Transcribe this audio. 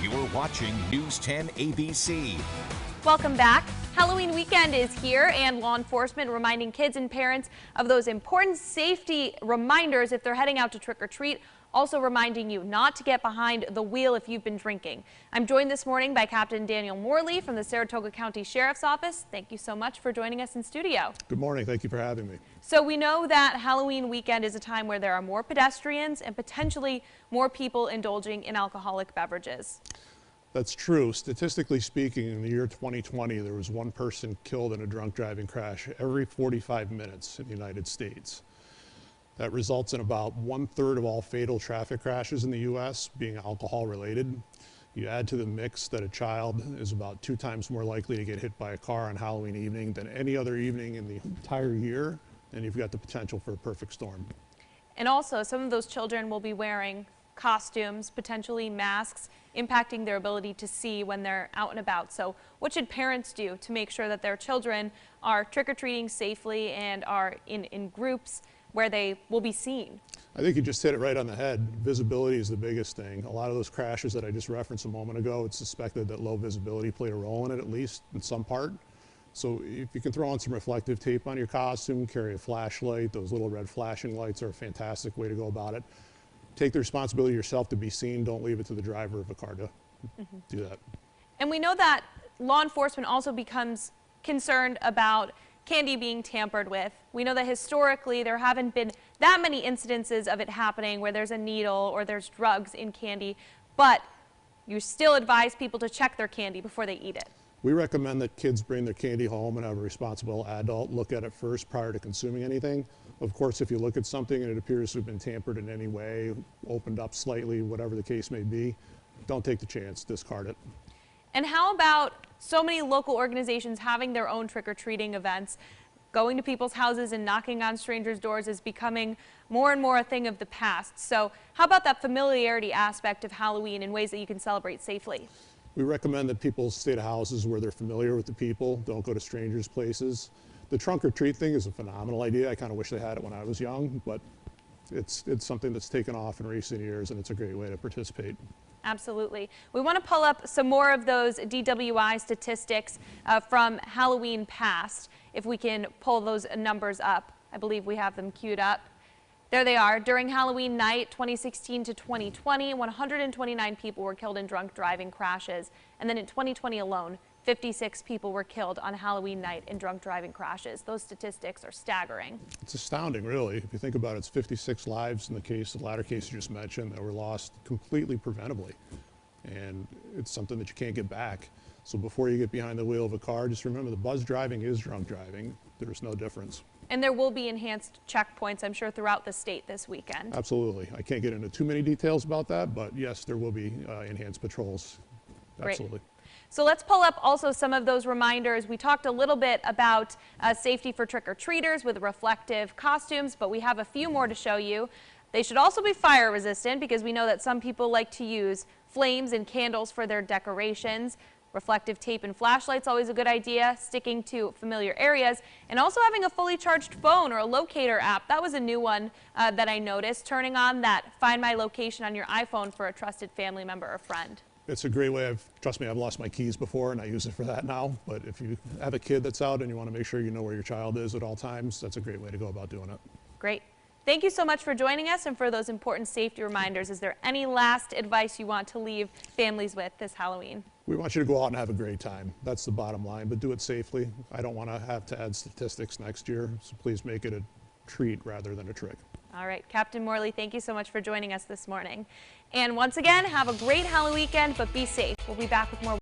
You're watching News 10 ABC. Welcome back. Halloween weekend is here, and law enforcement reminding kids and parents of those important safety reminders if they're heading out to trick or treat. Also reminding you not to get behind the wheel if you've been drinking. I'm joined this morning by Captain Daniel Morley from the Saratoga County Sheriff's Office. Thank you so much for joining us in studio. Good morning. Thank you for having me. So we know that Halloween weekend is a time where there are more pedestrians and potentially more people indulging in alcoholic beverages. That's true. Statistically speaking, in the year 2020, there was one person killed in a drunk driving crash every 45 minutes in the United States. That results in about 1/3 of all fatal traffic crashes in the U.S. being alcohol related. You add to the mix that a child is about 2 times more likely to get hit by a car on Halloween evening than any other evening in the entire year, and you've got the potential for a perfect storm. And also, some of those children will be wearing costumes, potentially masks, impacting their ability to see when they're out and about. So what should parents do to make sure that their children are trick-or-treating safely and are in groups where they will be seen? I think you just hit it right on the head. Visibility is the biggest thing. A lot of those crashes that I just referenced a moment ago, it's suspected that low visibility played a role in it, at least in some part. So if you can throw on some reflective tape on your costume, carry a flashlight, those little red flashing lights are a fantastic way to go about it. Take the responsibility yourself to be seen. Don't leave it to the driver of a car to do that. And we know that law enforcement also becomes concerned about candy being tampered with. We know that historically there haven't been that many incidences of it happening where there's a needle or there's drugs in candy, but you still advise people to check their candy before they eat it. We recommend that kids bring their candy home and have a responsible adult look at it first prior to consuming anything. Of course, if you look at something and it appears to have been tampered in any way, opened up slightly, whatever the case may be, don't take the chance, discard it. And how about so many local organizations having their own trick-or-treating events? Going to people's houses and knocking on strangers' doors is becoming more and more a thing of the past. So how about that familiarity aspect of Halloween in ways that you can celebrate safely? We recommend that people stay to houses where they're familiar with the people. Don't go to strangers' places. The trunk or treat thing is a phenomenal idea. I kind of wish they had it when I was young, but it's something that's taken off in recent years, and it's a great way to participate. Absolutely. We want to pull up some more of those DWI statistics from Halloween past, if we can pull those numbers up. I believe we have them queued up. There they are. During Halloween night, 2016 to 2020, 129 people were killed in drunk driving crashes. And then in 2020 alone, 56 people were killed on Halloween night in drunk driving crashes. Those statistics are staggering. It's astounding, really. If you think about it, it's 56 lives in the latter case you just mentioned, that were lost completely preventably. And it's something that you can't get back. So before you get behind the wheel of a car, just remember the buzz driving is drunk driving. There's no difference. And there will be enhanced checkpoints, I'm sure, throughout the state this weekend. Absolutely. I can't get into too many details about that, but yes, there will be enhanced patrols. Absolutely. Great. So let's pull up also some of those reminders. We talked a little bit about safety for trick-or-treaters with reflective costumes, but we have a few more to show you. They should also be fire resistant because we know that some people like to use flames and candles for their decorations. Reflective tape and flashlights, always a good idea, sticking to familiar areas, and also having a fully charged phone or a locator app. That was a new one that I noticed, turning on that Find My Location on your iPhone for a trusted family member or friend. It's a great way. Trust me, I've lost my keys before and I use it for that now, but if you have a kid that's out and you want to make sure you know where your child is at all times, that's a great way to go about doing it. Great. Thank you so much for joining us and for those important safety reminders. Is there any last advice you want to leave families with this Halloween? We want you to go out and have a great time. That's the bottom line, but do it safely. I don't want to have to add statistics next year, so please make it a treat rather than a trick. All right, Captain Morley, thank you so much for joining us this morning. And once again, have a great Halloween weekend, but be safe. We'll be back with more